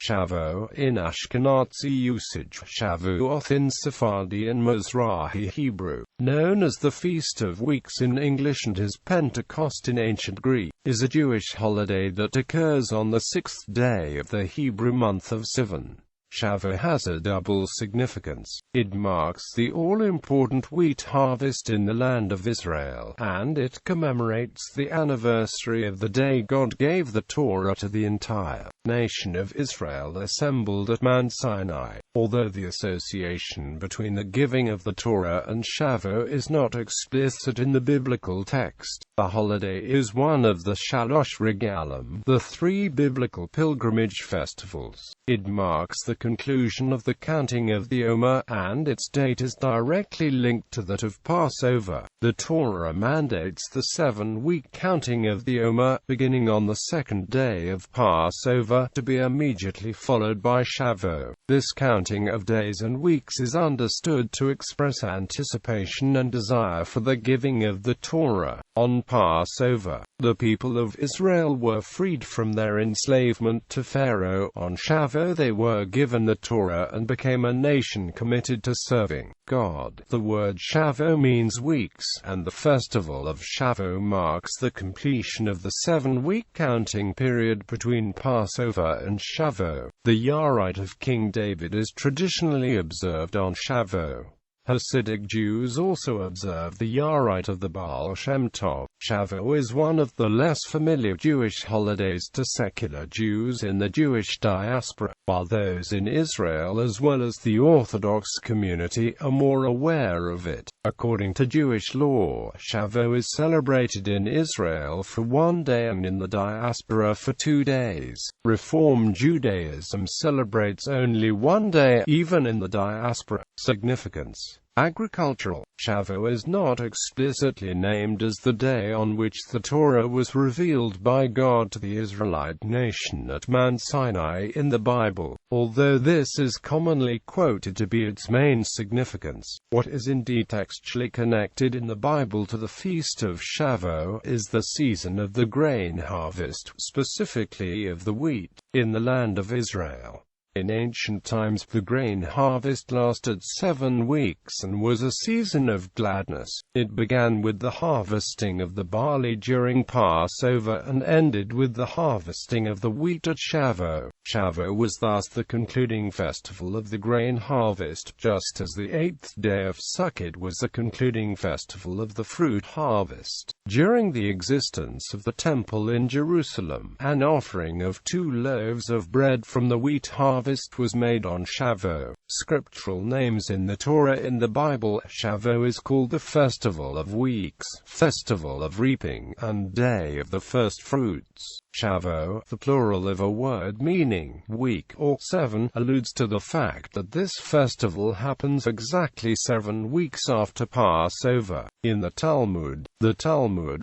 Shavuot in Ashkenazi usage, Shavuot in Sephardi and Mizrahi Hebrew, known as the Feast of Weeks in English and as Pentecost in ancient Greek, is a Jewish holiday that occurs on the sixth day of the Hebrew month of Sivan. Shavuot has a double significance. It marks the all-important wheat harvest in the land of Israel, and it commemorates the anniversary of the day God gave the Torah to the entire nation of Israel assembled at Mount Sinai. Although the association between the giving of the Torah and Shavuot is not explicit in the biblical text, the holiday is one of the Shalosh Regalim, the three biblical pilgrimage festivals. It marks the conclusion of the counting of the Omer, and its date is directly linked to that of Passover. The Torah mandates the 7-week counting of the Omer, beginning on the second day of Passover, to be immediately followed by Shavuot. This counting of days and weeks is understood to express anticipation and desire for the giving of the Torah. On Passover, the people of Israel were freed from their enslavement to Pharaoh. On Shavuot they were given the Torah and became a nation committed to serving God. The word Shavuot means weeks, and the festival of Shavuot marks the completion of the 7-week counting period between Passover and Shavuot. The Yarite of King David is traditionally observed on Shavuot. Hasidic Jews also observe the Yarite of the Baal Shem Tov. Shavuot is one of the less familiar Jewish holidays to secular Jews in the Jewish diaspora, while those in Israel as well as the Orthodox community are more aware of it. According to Jewish law, Shavuot is celebrated in Israel for 1 day and in the diaspora for 2 days. Reform Judaism celebrates only 1 day, even in the diaspora. Significance. Agricultural. Shavuot is not explicitly named as the day on which the Torah was revealed by God to the Israelite nation at Mount Sinai in the Bible, although this is commonly quoted to be its main significance. What is indeed textually connected in the Bible to the Feast of Shavuot is the season of the grain harvest, specifically of the wheat, in the land of Israel. In ancient times, the grain harvest lasted 7 weeks and was a season of gladness. It began with the harvesting of the barley during Passover and ended with the harvesting of the wheat at Shavuot. Shavuot was thus the concluding festival of the grain harvest, just as the 8th day of Sukkot was the concluding festival of the fruit harvest. During the existence of the Temple in Jerusalem, an offering of 2 loaves of bread from the wheat harvest was made on Shavuot. Scriptural names in the Torah. In the Bible, Shavuot is called the Festival of Weeks, Festival of Reaping, and Day of the First Fruits. Shavuot, the plural of a word meaning week or 7, alludes to the fact that this festival happens exactly 7 weeks after Passover. In the Talmud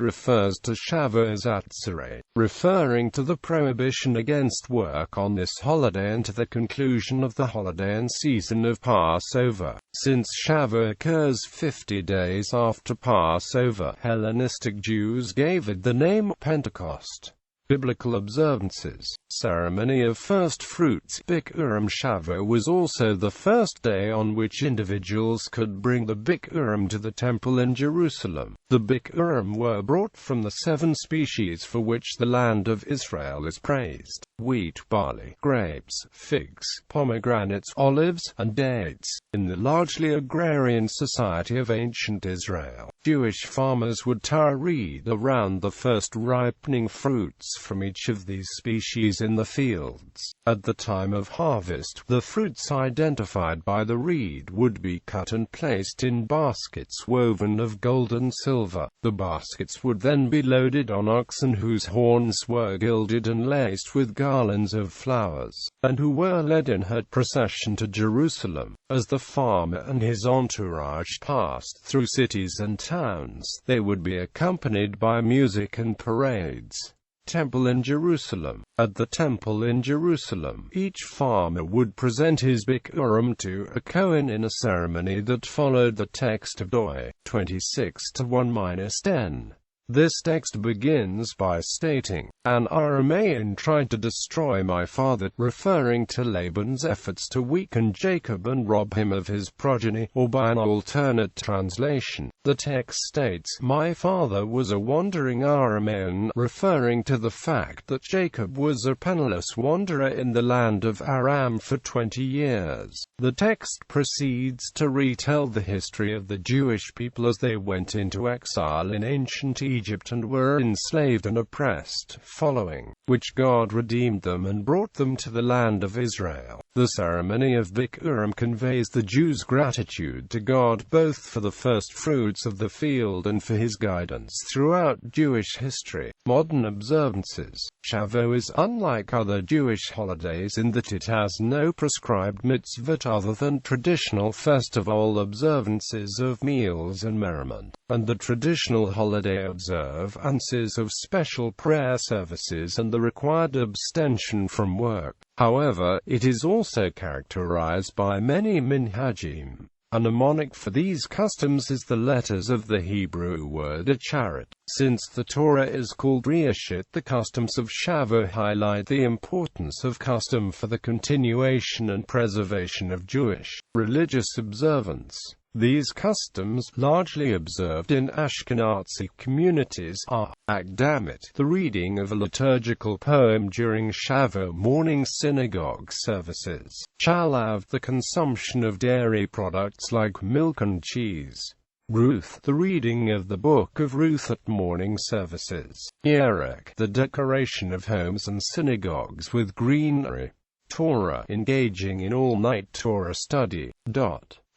refers to Shavuot as Atzeret, referring to the prohibition against work on this holiday and to the conclusion of the holiday and season of Passover. Since Shavuot occurs 50 days after Passover, Hellenistic Jews gave it the name Pentecost. Biblical observances. Ceremony of First Fruits. Bikurim. Shavuot was also the first day on which individuals could bring the Bikurim to the temple in Jerusalem. The Bikurim were brought from the 7 species for which the land of Israel is praised: wheat, barley, grapes, figs, pomegranates, olives, and dates. In the largely agrarian society of ancient Israel, Jewish farmers would read around the first ripening fruits from each of these species in the fields. At the time of harvest, the fruits identified by the reed would be cut and placed in baskets woven of gold and silver. The baskets would then be loaded on oxen whose horns were gilded and laced with garlands of flowers, and who were led in herd procession to Jerusalem. As the farmer and his entourage passed through cities and towns, they would be accompanied by music and parades. Temple in Jerusalem. At the Temple in Jerusalem, each farmer would present his Bikurim to a Kohen in a ceremony that followed the text of 26:1-10. This text begins by stating, "An Aramean tried to destroy my father," referring to Laban's efforts to weaken Jacob and rob him of his progeny, or by an alternate translation, the text states, "My father was a wandering Aramean," referring to the fact that Jacob was a penniless wanderer in the land of Aram for 20 years. The text proceeds to retell the history of the Jewish people as they went into exile in ancient Egypt and were enslaved and oppressed, following which God redeemed them and brought them to the land of Israel. The ceremony of Bikurim conveys the Jews' gratitude to God both for the first fruits of the field and for his guidance throughout Jewish history. Modern observances. Shavuot is unlike other Jewish holidays in that it has no prescribed mitzvot other than traditional festival observances of meals and merriment, and the traditional holiday observances of special prayer services and the required abstention from work. However, it is also characterized by many minhagim. A mnemonic for these customs is the letters of the Hebrew word acharit. Since the Torah is called Reshit, the customs of Shavuot highlight the importance of custom for the continuation and preservation of Jewish religious observance. These customs, largely observed in Ashkenazi communities, are Akdamit, the reading of a liturgical poem during Shavuot morning synagogue services; Chalav, the consumption of dairy products like milk and cheese; Ruth, the reading of the Book of Ruth at morning services; Yerek, the decoration of homes and synagogues with greenery; Torah, engaging in all-night Torah study.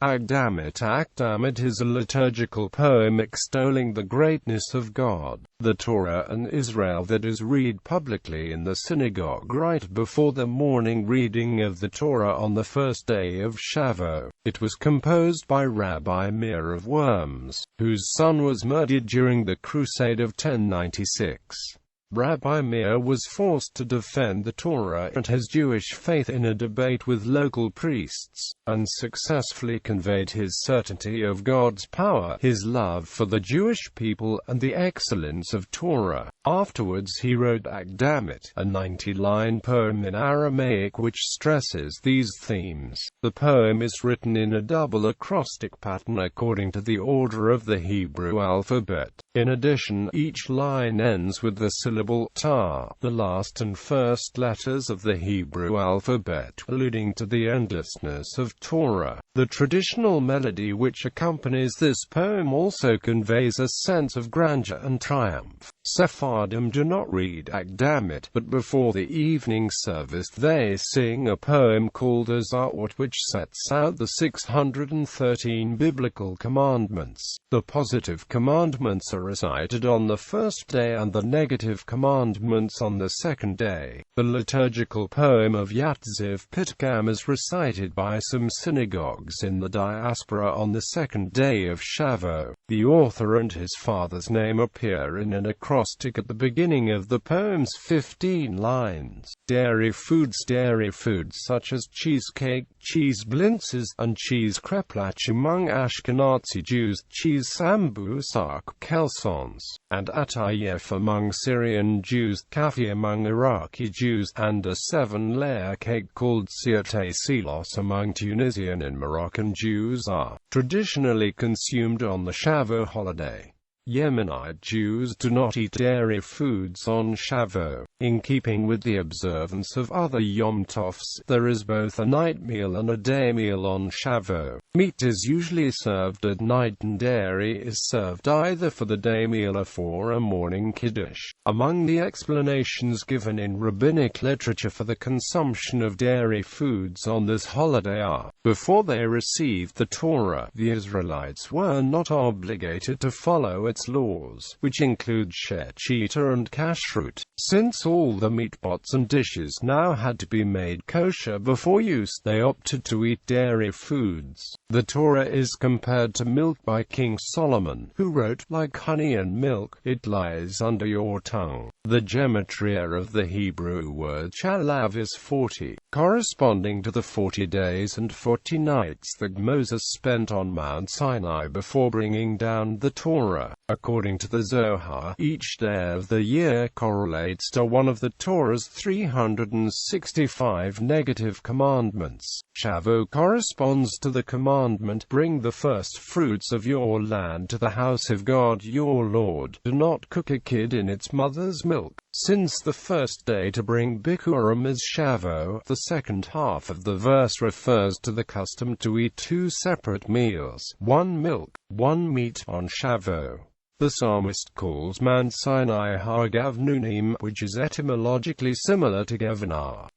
Akdamit is a liturgical poem extolling the greatness of God, the Torah and Israel that is read publicly in the synagogue right before the morning reading of the Torah on the first day of Shavuot. It was composed by Rabbi Meir of Worms, whose son was murdered during the Crusade of 1096. Rabbi Meir was forced to defend the Torah and his Jewish faith in a debate with local priests, and successfully conveyed his certainty of God's power, his love for the Jewish people, and the excellence of Torah. Afterwards he wrote Akdamit, a 90-line poem in Aramaic which stresses these themes. The poem is written in a double acrostic pattern according to the order of the Hebrew alphabet. In addition, each line ends with the syllable ta, the last and first letters of the Hebrew alphabet, alluding to the endlessness of Torah. The traditional melody which accompanies this poem also conveys a sense of grandeur and triumph. Sephardim do not read Akdamit, but before the evening service they sing a poem called Shavuot, which sets out the 613 biblical commandments. The positive commandments are recited on the first day and the negative commandments on the second day. The liturgical poem of Yatziv Pitgam is recited by some synagogues in the diaspora on the second day of Shavuot. The author and his father's name appear in an acrostic at the beginning of the poem's 15 lines. Dairy foods such as cheesecake, cheese blintzes, and cheese kreplach among Ashkenazi Jews, cheese sambusak, kelsons, and atayef among Syrian Jews, kafi among Iraqi Jews, and a 7-layer cake called siate silos among Tunisian and Moroccan Jews are traditionally consumed on the Shavuot holiday. Yemenite Jews do not eat dairy foods on Shavuot. In keeping with the observance of other Yom Tovs, there is both a night meal and a day meal on Shavuot. Meat is usually served at night and dairy is served either for the day meal or for a morning kiddush. Among the explanations given in rabbinic literature for the consumption of dairy foods on this holiday are, before they received the Torah, the Israelites were not obligated to follow its laws, which include shechita and kashrut. Since all the meat pots and dishes now had to be made kosher before use, they opted to eat dairy foods. The Torah is compared to milk by King Solomon, who wrote, "Like honey and milk, it lies under your tongue." The gematria of the Hebrew word shalav is 40, corresponding to the 40 days and 40 nights that Moses spent on Mount Sinai before bringing down the Torah. According to the Zohar, each day of the year correlates to one of the Torah's 365 negative commandments. Shavuot corresponds to the commandment, "Bring the first fruits of your land to the house of God your Lord. Do not cook a kid in its mother's milk." Since the first day to bring Bikurim is Shavuot, the second half of the verse refers to the custom to eat two separate meals, one milk, one meat, on Shavuot. The psalmist calls Mount Sinai Har Gavnunim, which is etymologically similar to Gavnar.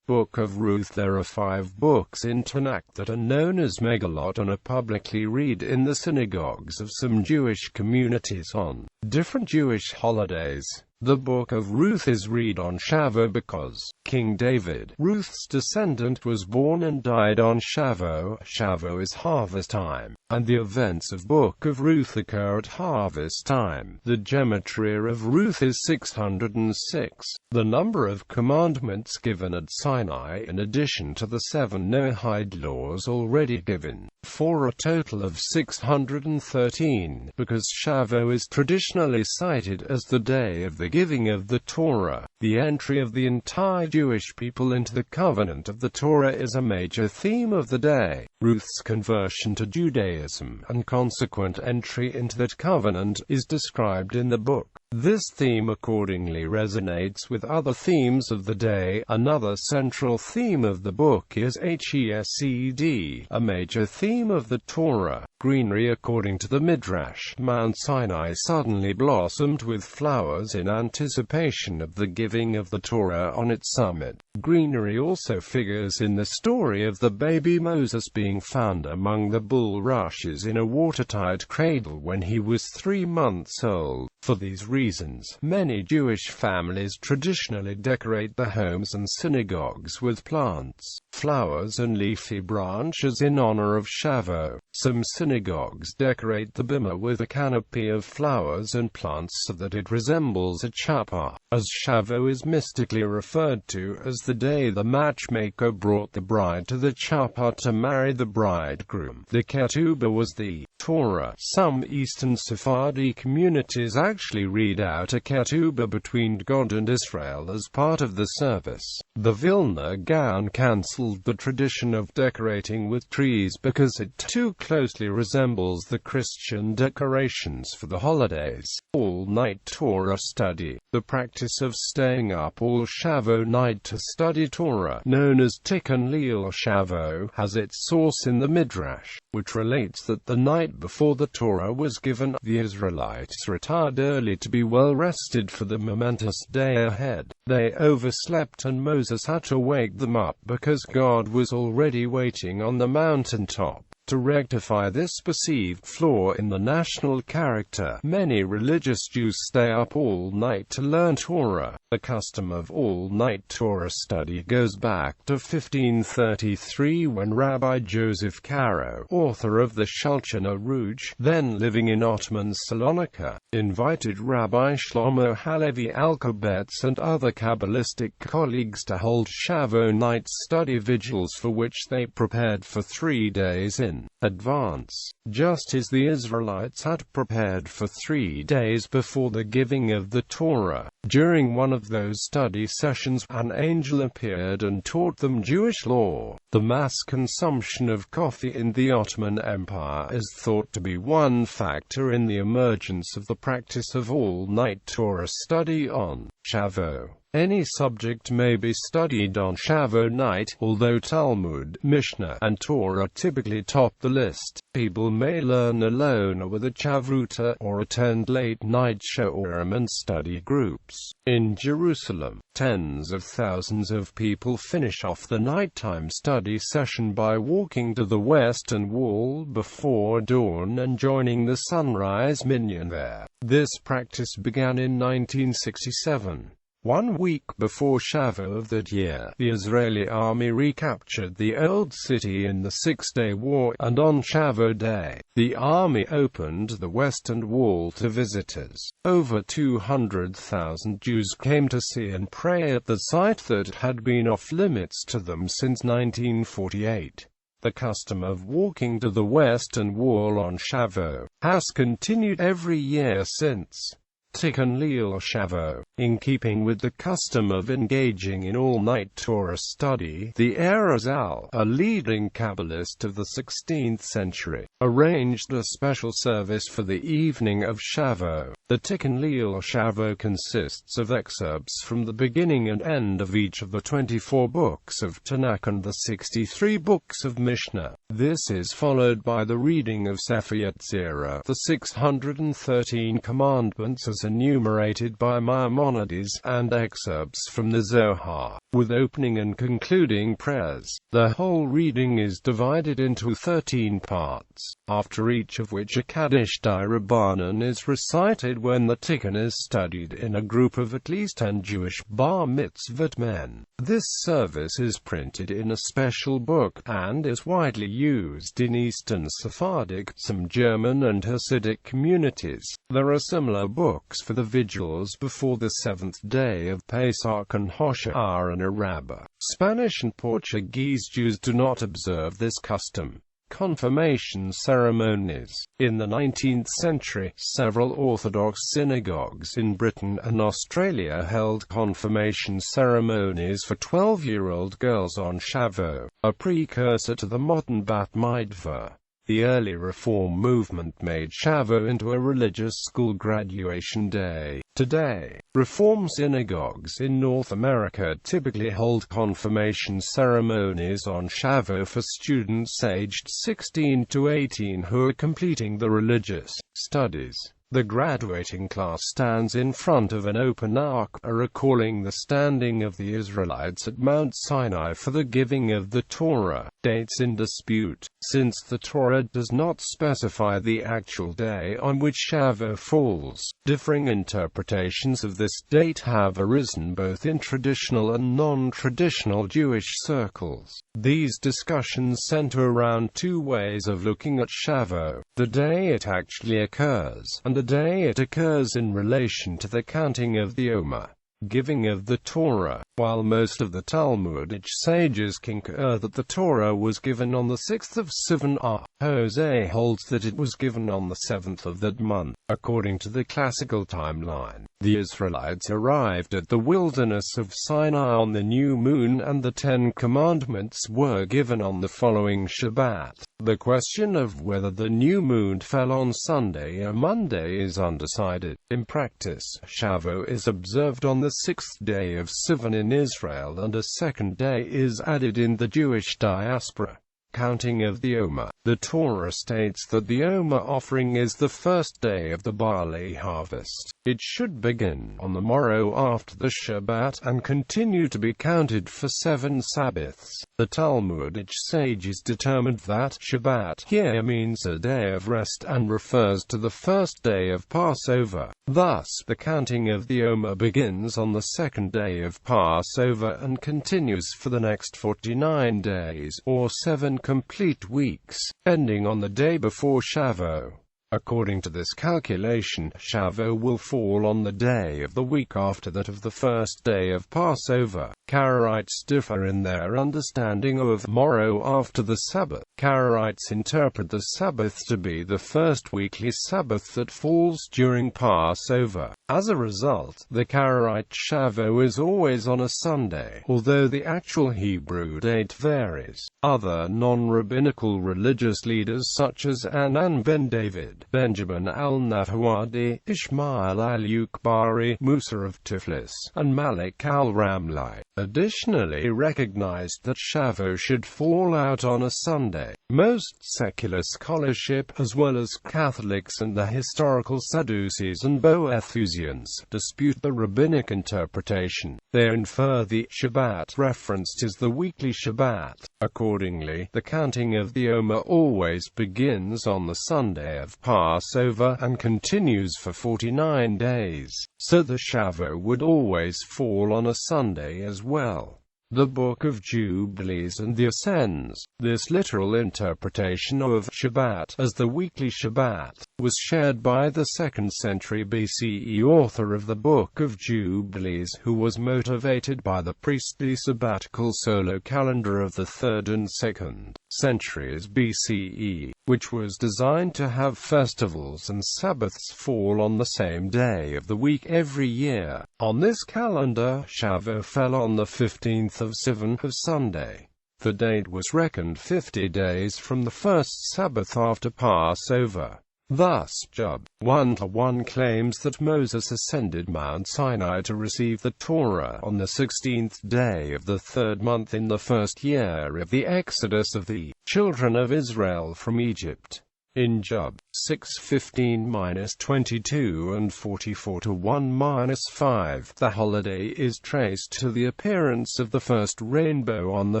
Book of Ruth. There are 5 books in Tanakh that are known as Megalot and are publicly read in the synagogues of some Jewish communities on different Jewish holidays. The Book of Ruth is read on Shavuot because King David, Ruth's descendant, was born and died on Shavuot. Shavuot is harvest time, and the events of Book of Ruth occur at harvest time. The gematria of Ruth is 606. The number of commandments given at Sinai, in addition to the 7 Noahide laws already given, for a total of 613, because Shavuot is traditionally cited as the day of the giving of the Torah. The entry of the entire Jewish people into the covenant of the Torah is a major theme of the day. Ruth's conversion to Judaism and consequent entry into that covenant is described in the book. This theme accordingly resonates with other themes of the day. Another central theme of the book is Hesed, a major theme of the Torah. Greenery. According to the Midrash, Mount Sinai suddenly blossomed with flowers in anticipation of the giving of the Torah on its summit. Greenery also figures in the story of the baby Moses being found among the bulrushes in a watertight cradle when he was 3 months old. For these reasons, many Jewish families traditionally decorate their homes and synagogues with plants, flowers and leafy branches in honor of Shavuot. Some synagogues decorate the bimah with a canopy of flowers and plants so that it resembles a chuppah, as Shavuot is mystically referred to as the day the matchmaker brought the bride to the chuppah to marry the bridegroom. The ketubah was the Torah. Some Eastern Sephardi communities actually read out a ketubah between God and Israel as part of the service. The Vilna Gaon cancelled the tradition of decorating with trees because it too closely resembles the Christian decorations for the holidays. All-night Torah study. The practice of staying up all Shavuot night to study Torah, known as Tikkun Leil Shavuot, has its source in the Midrash, which relates that the night before the Torah was given, the Israelites retired early to be well rested for the momentous day ahead. They overslept and Moses had to wake them up because God was already waiting on the mountaintop. To rectify this perceived flaw in the national character, many religious Jews stay up all night to learn Torah. The custom of all-night Torah study goes back to 1533 when Rabbi Joseph Caro, author of the Shulchan Aruch, then living in Ottoman Salonika, invited Rabbi Shlomo Halevi Alkabetz and other Kabbalistic colleagues to hold Shavuot night study vigils for which they prepared for 3 days in advance, just as the Israelites had prepared for 3 days before the giving of the Torah. During one of those study sessions, an angel appeared and taught them Jewish law. The mass consumption of coffee in the Ottoman Empire is thought to be one factor in the emergence of the practice of all-night Torah study on Shavuot. Any subject may be studied on Shavuot night, although Talmud, Mishnah, and Torah typically top the list. People may learn alone or with a chavruta, or attend late-night shorim and study groups. In Jerusalem, tens of thousands of people finish off the nighttime study session by walking to the Western Wall before dawn and joining the sunrise minyan there. This practice began in 1967. 1 week before Shavuot of that year, the Israeli army recaptured the Old City in the Six-Day War, and on Shavuot Day, the army opened the Western Wall to visitors. Over 200,000 Jews came to see and pray at the site that had been off-limits to them since 1948. The custom of walking to the Western Wall on Shavuot has continued every year since. Tikkun Leil Shavuot. In keeping with the custom of engaging in all-night Torah study, the Arizal, a leading Kabbalist of the 16th century, arranged a special service for the evening of Shavuot. The Tikkun Leil Shavuot consists of excerpts from the beginning and end of each of the 24 books of Tanakh and the 63 books of Mishnah. This is followed by the reading of Sefer Yetzirah, the 613 commandments as enumerated by Maimonides, and excerpts from the Zohar, with opening and concluding prayers. The whole reading is divided into 13 parts, after each of which a Kaddish Rabbanan is recited when the Tikkun is studied in a group of at least 10 Jewish bar mitzvot men. This service is printed in a special book, and is widely used in Eastern Sephardic, some German and Hasidic communities. There are similar books for the vigils before the seventh day of Pesach and Hosha'ar Rabbah. Spanish and Portuguese Jews do not observe this custom. Confirmation ceremonies. In the 19th century, several Orthodox synagogues in Britain and Australia held confirmation ceremonies for 12-year-old girls on Shavuot, a precursor to the modern Bat Mitzvah. The early Reform movement made Shavuot into a religious school graduation day. Today, Reform synagogues in North America typically hold confirmation ceremonies on Shavuot for students aged 16 to 18 who are completing the religious studies. The graduating class stands in front of an open ark, recalling the standing of the Israelites at Mount Sinai for the giving of the Torah. Dates in dispute. Since the Torah does not specify the actual day on which Shavuot falls, differing interpretations of this date have arisen both in traditional and non-traditional Jewish circles. These discussions center around two ways of looking at Shavuot: the day it actually occurs, and the day it occurs in relation to the counting of the Omer, giving of the Torah. While most of the Talmudic sages concur that the Torah was given on the 6th of Sivan, Jose holds that it was given on the 7th of that month. According to the classical timeline, the Israelites arrived at the wilderness of Sinai on the new moon, and the 10 Commandments were given on the following Shabbat. The question of whether the new moon fell on Sunday or Monday is undecided. In practice, Shavuot is observed on the 6th day of Sivan in Israel, and a second day is added in the Jewish diaspora. Counting of the Omer. The Torah states that the Omer offering is the first day of the barley harvest. It should begin on the morrow after the Shabbat, and continue to be counted for 7 Sabbaths. The Talmudic sages determined that Shabbat here means a day of rest and refers to the first day of Passover. Thus, the counting of the Omer begins on the second day of Passover and continues for the next 49 days, or 7 complete weeks, ending on the day before Shavuot. According to this calculation, Shavuot will fall on the day of the week after that of the first day of Passover. Karaites differ in their understanding of morrow after the Sabbath. Karaites interpret the Sabbath to be the first weekly Sabbath that falls during Passover. As a result, the Karaite Shavuot is always on a Sunday, although the actual Hebrew date varies. Other non-rabbinical religious leaders such as Anan ben David, Benjamin al-Nahwadi, Ishmael al-Yukbari, Musa of Tiflis, and Malik al-Ramli, additionally recognized that Shavuot should fall out on a Sunday. Most secular scholarship, as well as Catholics and the historical Sadducees and Boethusians, dispute the rabbinic interpretation. They infer the Shabbat referenced is the weekly Shabbat. Accordingly, the counting of the Omer always begins on the Sunday of Passover and continues for 49 days, so the Shavuot would always fall on a Sunday as well. The Book of Jubilees and the Ascends. This literal interpretation of Shabbat as the weekly Shabbat was shared by the 2nd century BCE author of the Book of Jubilees, who was motivated by the priestly sabbatical solar calendar of the 3rd and 2nd centuries BCE, which was designed to have festivals and Sabbaths fall on the same day of the week every year. On this calendar, Shavuot fell on the 15th of Sivan, of Sunday. The date was reckoned 50 days from the first Sabbath after Passover. Thus, Job 1:1 claims that Moses ascended Mount Sinai to receive the Torah on the 16th day of the 3rd month in the first year of the exodus of the children of Israel from Egypt. In Job 6:15-22 and 44-1-5, the holiday is traced to the appearance of the first rainbow on the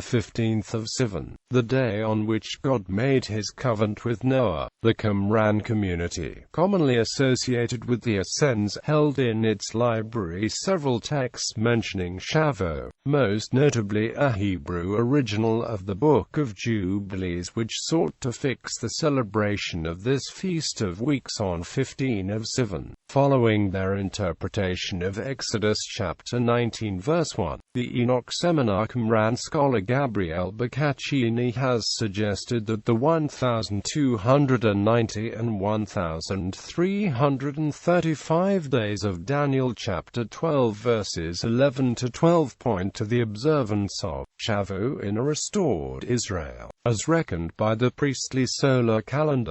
15th of Sivan, the day on which God made his covenant with Noah. The Qumran community, commonly associated with the Ascends, held in its library several texts mentioning Shavuot, most notably a Hebrew original of the Book of Jubilees, which sought to fix the celebration of this Feast of Weeks on 15 of Sivan, following their interpretation of Exodus chapter 19 verse 1. The Enoch Seminar Qumran scholar Gabriel Boccaccini has suggested that the 1290 and 1335 days of Daniel chapter 12 verses 11 to 12 point to the observance of Shavuot in a restored Israel, as reckoned by the priestly solar calendar.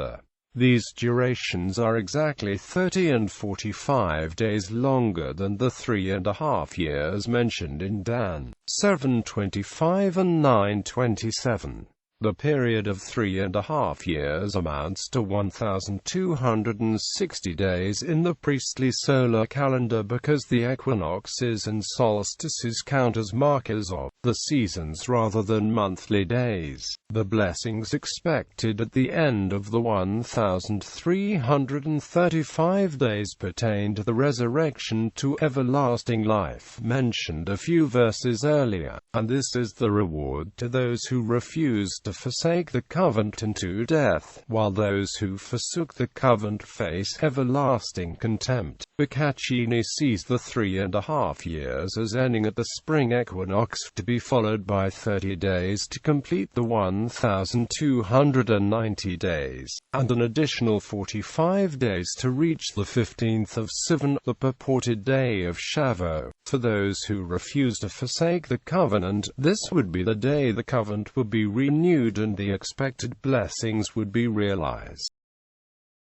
These durations are exactly 30 and 45 days longer than the 3.5 years mentioned in Dan 7:25 and 9:27. The period of 3.5 years amounts to 1,260 days in the priestly solar calendar, because the equinoxes and solstices count as markers of the seasons rather than monthly days. The blessings expected at the end of the 1,335 days pertain to the resurrection to everlasting life mentioned a few verses earlier, and this is the reward to those who refused to forsake the covenant and to death, while those who forsook the covenant face everlasting contempt. Boccaccini sees the 3.5 years as ending at the spring equinox, to be followed by 30 days to complete the 1,290 days, and an additional 45 days to reach the 15th of Sivan, the purported day of Shavuot. For those who refuse to forsake the covenant, this would be the day the covenant would be renewed and the expected blessings would be realized.